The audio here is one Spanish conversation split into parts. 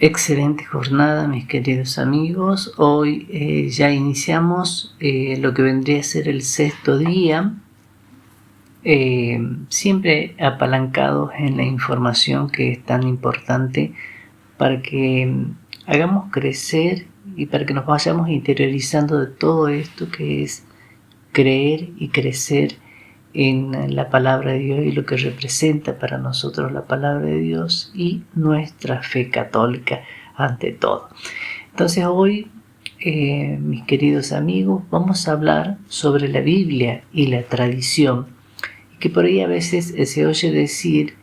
Excelente jornada, mis queridos amigos. Hoy ya iniciamos lo que vendría a ser el sexto día, siempre apalancados en la información que es tan importante para que hagamos crecer y para que nos vayamos interiorizando de todo esto que es creer y crecer en la palabra de Dios y lo que representa para nosotros la palabra de Dios y nuestra fe católica ante todo. Entonces hoy, mis queridos amigos, vamos a hablar sobre la Biblia y la tradición, que por ahí a veces se oye decir,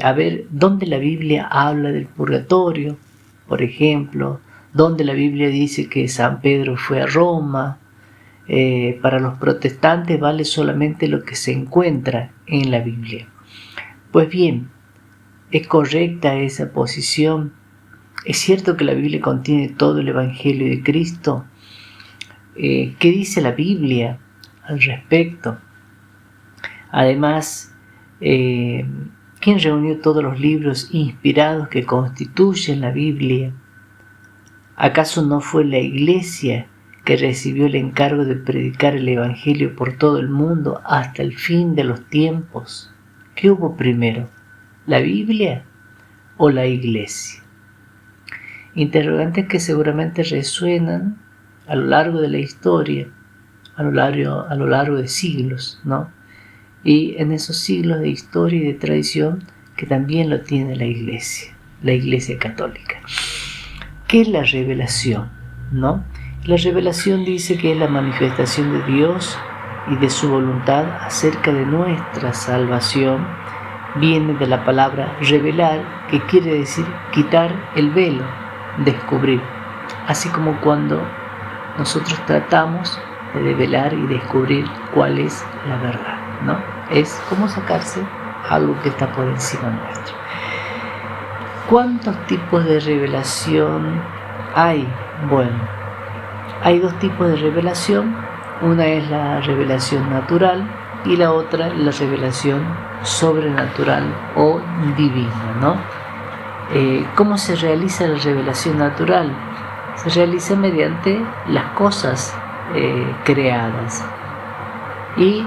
a ver, ¿dónde la Biblia habla del purgatorio? Por ejemplo, ¿dónde la Biblia dice que San Pedro fue a Roma? Para los protestantes vale solamente lo que se encuentra en la Biblia. Pues bien, ¿es correcta esa posición? ¿Es cierto que la Biblia contiene todo el Evangelio de Cristo? ¿Qué dice la Biblia al respecto? Además, ¿quién reunió todos los libros inspirados que constituyen la Biblia? ¿Acaso no fue la Iglesia que recibió el encargo de predicar el Evangelio por todo el mundo hasta el fin de los tiempos? ¿Qué hubo primero, la Biblia o la Iglesia? Interrogantes que seguramente resuenan a lo largo de la historia, a lo largo de siglos, ¿no? Y en esos siglos de historia y de tradición que también lo tiene la Iglesia católica. ¿Qué es la revelación, no? La revelación dice que es la manifestación de Dios y de su voluntad acerca de nuestra salvación. Viene de la palabra revelar, que quiere decir quitar el velo, descubrir. Así como cuando nosotros tratamos de develar y descubrir cuál es la verdad, ¿no? Es como sacarse algo que está por encima nuestro. ¿Cuántos tipos de revelación hay? Bueno, hay dos tipos de revelación. Una es la revelación natural y la otra la revelación sobrenatural o divina, ¿no? ¿Cómo se realiza la revelación natural? Se realiza mediante las cosas creadas y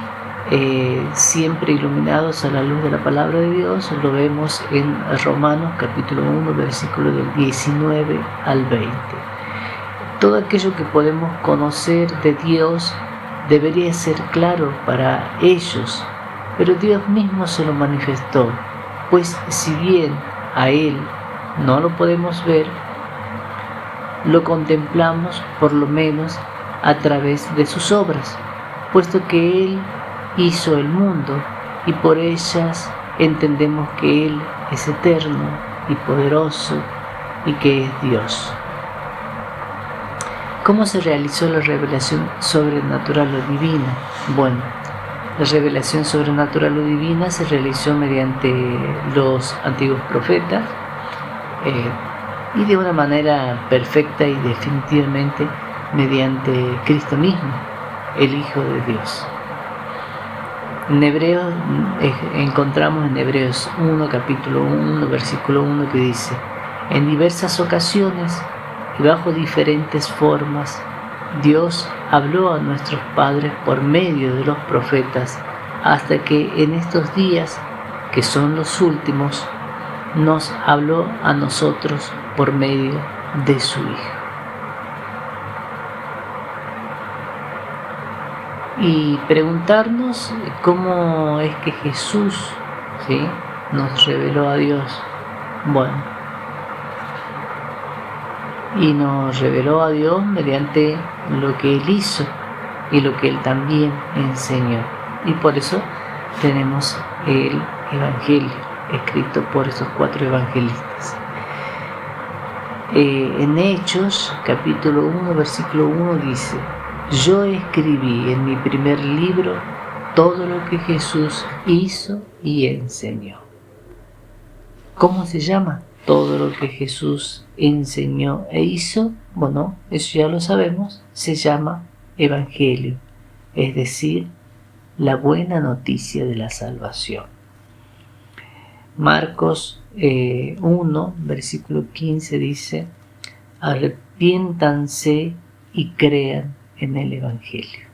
siempre iluminados a la luz de la palabra de Dios. Lo vemos en Romanos capítulo 1, versículo del 19 al 20. Todo aquello que podemos conocer de Dios debería ser claro para ellos, pero Dios mismo se lo manifestó, pues si bien a Él no lo podemos ver, lo contemplamos por lo menos a través de sus obras, puesto que Él hizo el mundo y por ellas entendemos que Él es eterno y poderoso y que es Dios. ¿Cómo se realizó la revelación sobrenatural o divina? Bueno, la revelación sobrenatural o divina se realizó mediante los antiguos profetas y de una manera perfecta y definitivamente mediante Cristo mismo, el Hijo de Dios. En Hebreos encontramos en Hebreos 1, capítulo 1, versículo 1 que dice: en diversas ocasiones y bajo diferentes formas, Dios habló a nuestros padres por medio de los profetas, hasta que en estos días, que son los últimos, nos habló a nosotros por medio de su Hijo. Y preguntarnos cómo es que Jesús, ¿sí?, nos reveló a Dios. Bueno, y nos reveló a Dios mediante lo que Él hizo y lo que Él también enseñó. Y por eso tenemos el Evangelio escrito por esos 4 evangelistas. En Hechos, capítulo 1, versículo 1 dice: yo escribí en mi primer libro todo lo que Jesús hizo y enseñó. ¿Cómo se llama todo lo que Jesús enseñó e hizo? Bueno, eso ya lo sabemos, se llama Evangelio, es decir, la buena noticia de la salvación. Marcos 1, versículo 15 dice: arrepiéntanse y crean en el Evangelio.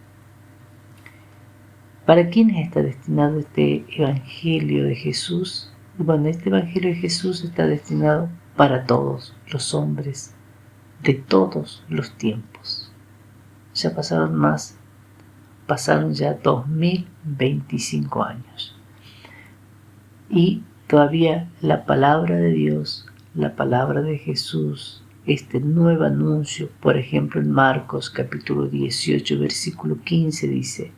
¿Para quiénes está destinado este Evangelio de Jesús? Bueno, este Evangelio de Jesús está destinado para todos los hombres de todos los tiempos. Ya pasaron ya 2025 años. Y todavía la palabra de Dios, la palabra de Jesús, este nuevo anuncio, por ejemplo en Marcos capítulo 18, versículo 15 dice: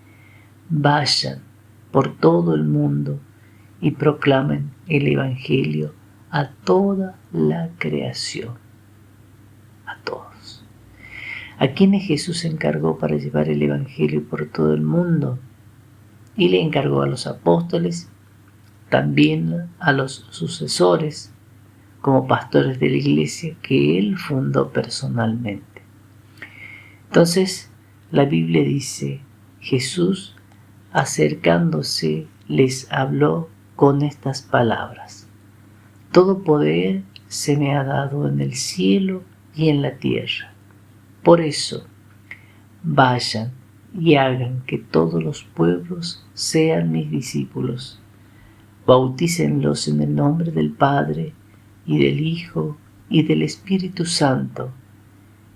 vayan por todo el mundo y proclamen el Evangelio a toda la creación. A todos. ¿A quienes Jesús encargó para llevar el Evangelio por todo el mundo? Y le encargó a los apóstoles, también a los sucesores, como pastores de la iglesia que él fundó personalmente. Entonces, la Biblia dice: Jesús, acercándose, les habló con estas palabras: todo poder se me ha dado en el cielo y en la tierra. Por eso, vayan y hagan que todos los pueblos sean mis discípulos. Bautícenlos en el nombre del Padre, y del Hijo, y del Espíritu Santo,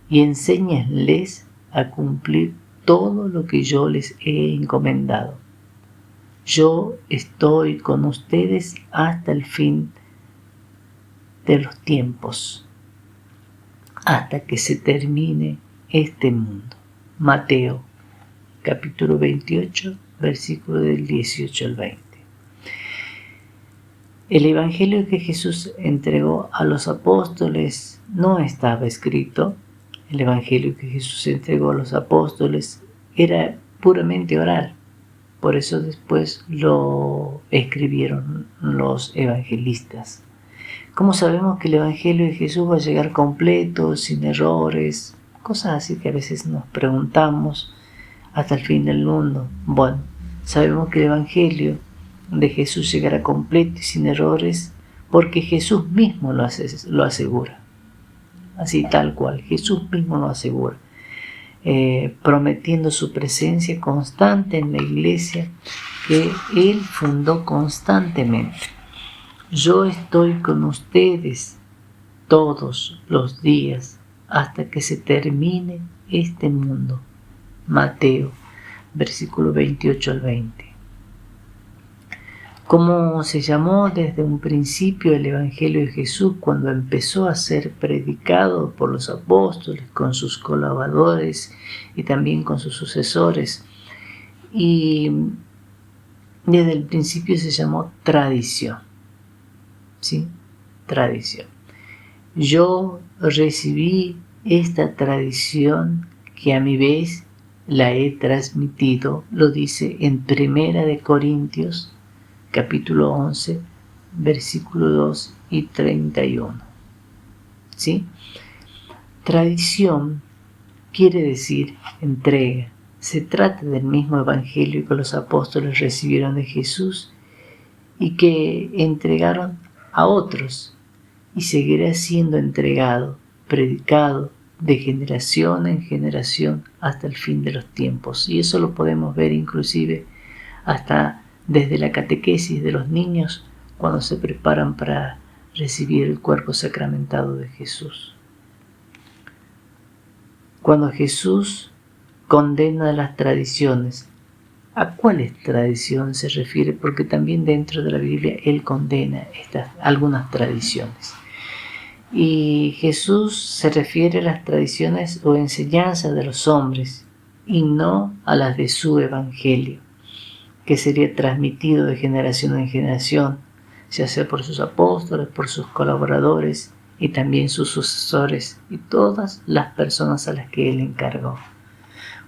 y enséñenles a cumplir todo lo que yo les he encomendado. Yo estoy con ustedes hasta el fin de los tiempos, hasta que se termine este mundo. Mateo, capítulo 28, versículo del 18 al 20. El Evangelio que Jesús entregó a los apóstoles no estaba escrito. El Evangelio que Jesús entregó a los apóstoles era puramente oral. Por eso después lo escribieron los evangelistas. ¿Cómo sabemos que el Evangelio de Jesús va a llegar completo, sin errores? Cosas así que a veces nos preguntamos hasta el fin del mundo. Bueno, sabemos que el Evangelio de Jesús llegará completo y sin errores porque Jesús mismo lo asegura. Así tal cual, Jesús mismo lo asegura. Prometiendo su presencia constante en la iglesia que Él fundó constantemente. Yo estoy con ustedes todos los días hasta que se termine este mundo. Mateo, versículo 28 al 20. Como se llamó desde un principio el Evangelio de Jesús cuando empezó a ser predicado por los apóstoles, con sus colaboradores y también con sus sucesores. Y desde el principio se llamó tradición. ¿Sí? Tradición. Yo recibí esta tradición que a mi vez la he transmitido, lo dice en Primera de Corintios, capítulo 11, versículo 2 y 31. ¿Sí? Tradición quiere decir entrega. Se trata del mismo evangelio que los apóstoles recibieron de Jesús y que entregaron a otros, y seguirá siendo entregado, predicado de generación en generación hasta el fin de los tiempos. Y eso lo podemos ver inclusive hasta desde la catequesis de los niños cuando se preparan para recibir el cuerpo sacramentado de Jesús. Cuando Jesús condena las tradiciones, ¿a cuáles tradiciones se refiere? Porque también dentro de la Biblia Él condena algunas tradiciones. Y Jesús se refiere a las tradiciones o enseñanzas de los hombres y no a las de su evangelio, que sería transmitido de generación en generación, ya sea por sus apóstoles, por sus colaboradores y también sus sucesores y todas las personas a las que Él encargó.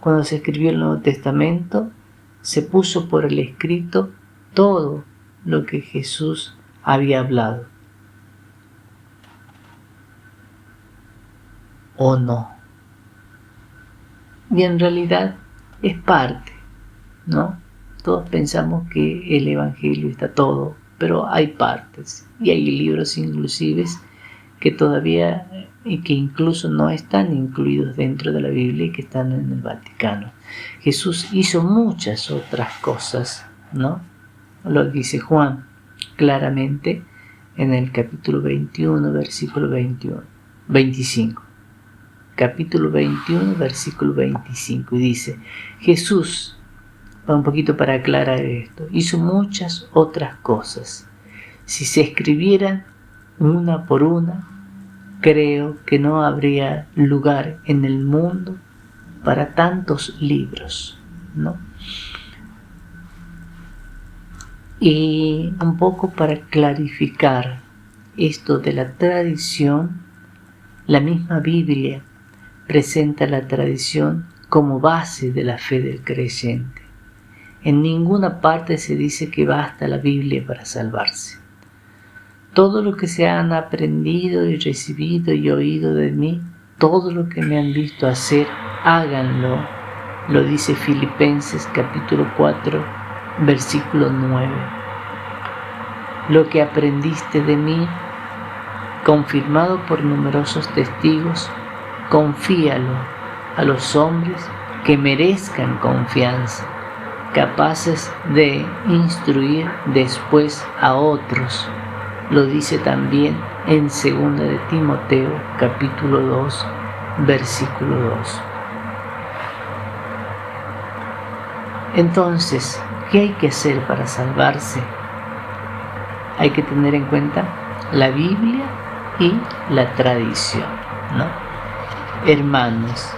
Cuando se escribió el Nuevo Testamento, se puso por el escrito todo lo que Jesús había hablado. ¿O no? Y en realidad es parte, ¿no? Todos pensamos que el Evangelio está todo pero hay partes y hay libros inclusive que todavía y que incluso no están incluidos dentro de la Biblia y que están en el Vaticano. Jesús hizo muchas otras cosas, ¿no? Lo dice Juan claramente en el capítulo 21, versículo 25. Capítulo 21, versículo 25, y dice: Jesús, un poquito para aclarar esto, hizo muchas otras cosas. Si se escribieran una por una, creo que no habría lugar en el mundo para tantos libros, ¿no? Y un poco para clarificar esto de la tradición, la misma Biblia presenta la tradición como base de la fe del creyente. En ninguna parte se dice que basta la Biblia para salvarse. Todo lo que se han aprendido y recibido y oído de mí, todo lo que me han visto hacer, háganlo, lo dice Filipenses capítulo 4, versículo 9. Lo que aprendiste de mí, confirmado por numerosos testigos, confíalo a los hombres que merezcan confianza, capaces de instruir después a otros. Lo dice también en 2 de Timoteo capítulo 2, versículo 2. Entonces, ¿qué hay que hacer para salvarse? Hay que tener en cuenta la Biblia y la tradición, ¿no? Hermanos,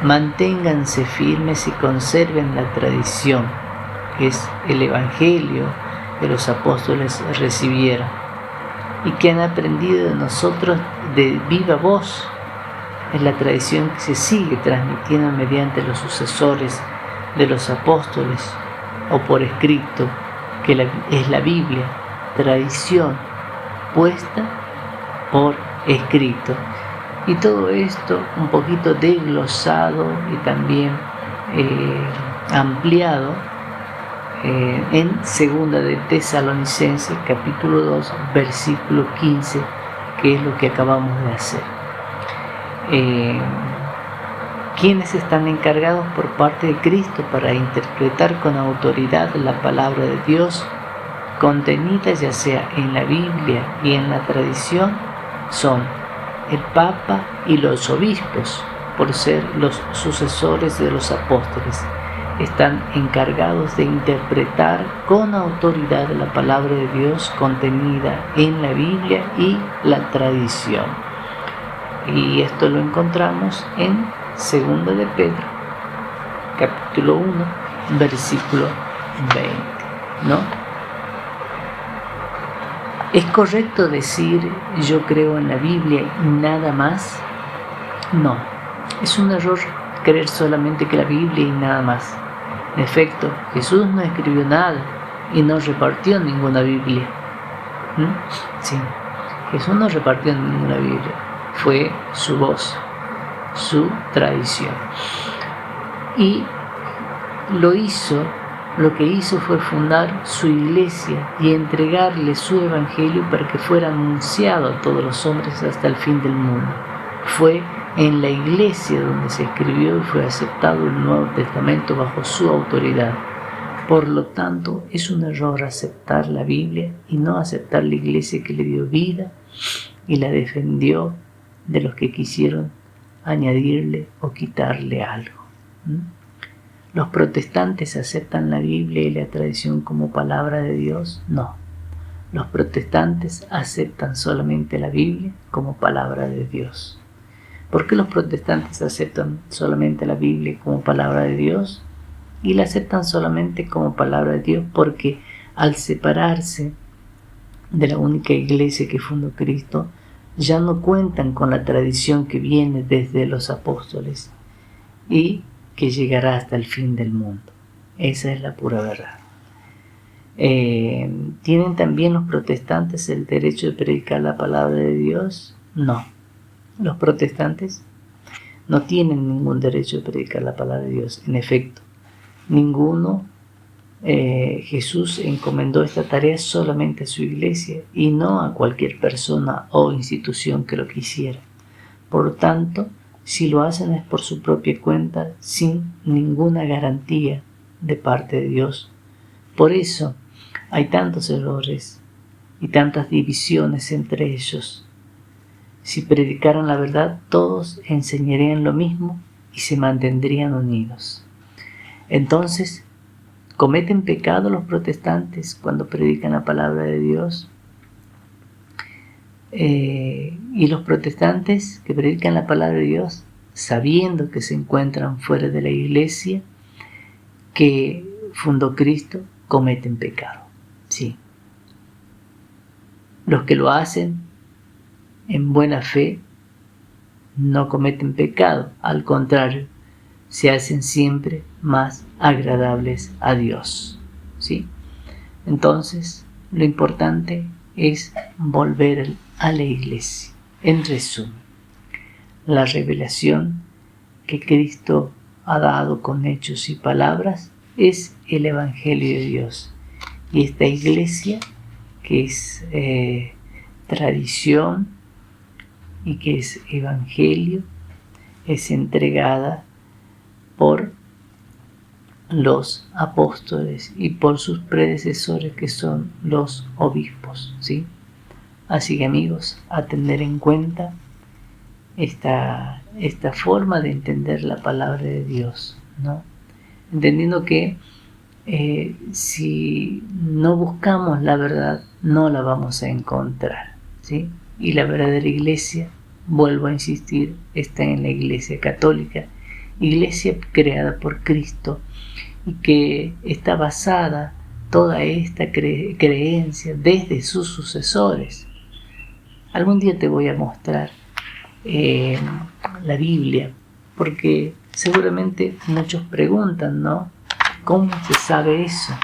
manténganse firmes y conserven la tradición, que es el Evangelio que los apóstoles recibieron y que han aprendido de nosotros de viva voz. Es la tradición que se sigue transmitiendo mediante los sucesores de los apóstoles o por escrito, que es la Biblia, tradición puesta por escrito. Y todo esto un poquito desglosado y también ampliado en 2 de Tesalonicenses capítulo 2, versículo 15, que es lo que acabamos de hacer. ¿Quiénes están encargados por parte de Cristo para interpretar con autoridad la palabra de Dios contenida ya sea en la Biblia y en la tradición? Son el Papa y los obispos, por ser los sucesores de los apóstoles. Están encargados de interpretar con autoridad la palabra de Dios contenida en la Biblia y la tradición. Y esto lo encontramos en 2 de Pedro, capítulo 1, versículo 20, ¿no? ¿Es correcto decir yo creo en la Biblia y nada más? No, es un error creer solamente que la Biblia y nada más. En efecto, Jesús no escribió nada y no repartió ninguna Biblia. Sí, Jesús no repartió ninguna Biblia. Fue su voz, su tradición. Y lo que hizo fue fundar su iglesia y entregarle su evangelio para que fuera anunciado a todos los hombres hasta el fin del mundo. Fue en la iglesia donde se escribió y fue aceptado el Nuevo Testamento bajo su autoridad. Por lo tanto, es un error aceptar la Biblia y no aceptar la iglesia que le dio vida y la defendió de los que quisieron añadirle o quitarle algo. ¿Los protestantes aceptan la Biblia y la tradición como palabra de Dios? No. Los protestantes aceptan solamente la Biblia como palabra de Dios. ¿Por qué los protestantes aceptan solamente la Biblia como palabra de Dios? Y la aceptan solamente como palabra de Dios porque al separarse de la única iglesia que fundó Cristo, ya no cuentan con la tradición que viene desde los apóstoles y que llegará hasta el fin del mundo. Esa es la pura verdad. ¿Tienen también los protestantes el derecho de predicar la palabra de Dios? No. Los protestantes no tienen ningún derecho de predicar la palabra de Dios. En efecto, ninguno Jesús encomendó esta tarea solamente a su iglesia y no a cualquier persona o institución que lo quisiera. Por tanto, si lo hacen es por su propia cuenta, sin ninguna garantía de parte de Dios. Por eso hay tantos errores y tantas divisiones entre ellos. Si predicaran la verdad, todos enseñarían lo mismo y se mantendrían unidos. Entonces, ¿cometen pecado los protestantes cuando predican la palabra de Dios? Y los protestantes que predican la palabra de Dios, sabiendo que se encuentran fuera de la iglesia que fundó Cristo, cometen pecado. Sí. Los que lo hacen en buena fe no cometen pecado, al contrario, se hacen siempre más agradables a Dios. ¿Sí? Entonces, lo importante es volver a la iglesia. En resumen, la revelación que Cristo ha dado con hechos y palabras es el Evangelio de Dios. Y esta iglesia, que es tradición y que es evangelio, es entregada por los apóstoles y por sus predecesores, que son los obispos, ¿sí? Así que, amigos, a tener en cuenta esta forma de entender la palabra de Dios, ¿no? Entendiendo que si no buscamos la verdad, no la vamos a encontrar, ¿sí? Y la verdadera iglesia, vuelvo a insistir, está en la Iglesia Católica, iglesia creada por Cristo, y que está basada toda esta creencia desde sus sucesores. Algún día te voy a mostrar la Biblia, porque seguramente muchos preguntan, ¿no? ¿Cómo se sabe eso?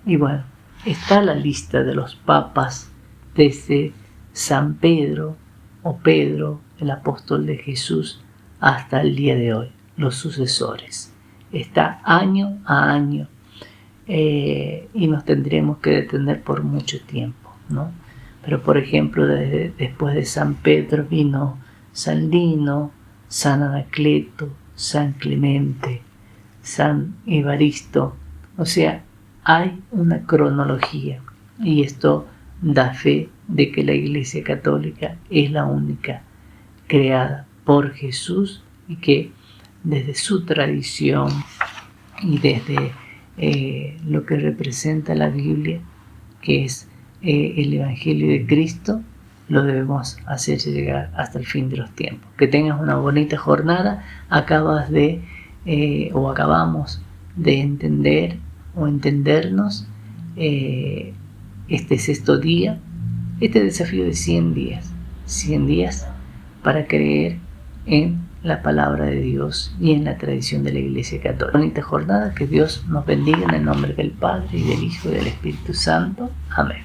Y bueno, está la lista de los papas desde San Pedro o Pedro, el apóstol de Jesús, hasta el día de hoy, los sucesores. Está año a año y nos tendremos que detener por mucho tiempo, ¿no? Pero por ejemplo, después de San Pedro vino San Lino, San Anacleto, San Clemente, San Evaristo. O sea, hay una cronología, y esto da fe de que la Iglesia Católica es la única creada por Jesús, y que desde su tradición y desde lo que representa la Biblia, que es el Evangelio de Cristo, lo debemos hacer llegar hasta el fin de los tiempos. Que tengas una bonita jornada. Acabamos de entender o entendernos este sexto día, este desafío de 100 días para creer en la palabra de Dios y en la tradición de la Iglesia Católica. Bonita jornada, que Dios nos bendiga en el nombre del Padre y del Hijo y del Espíritu Santo. Amén.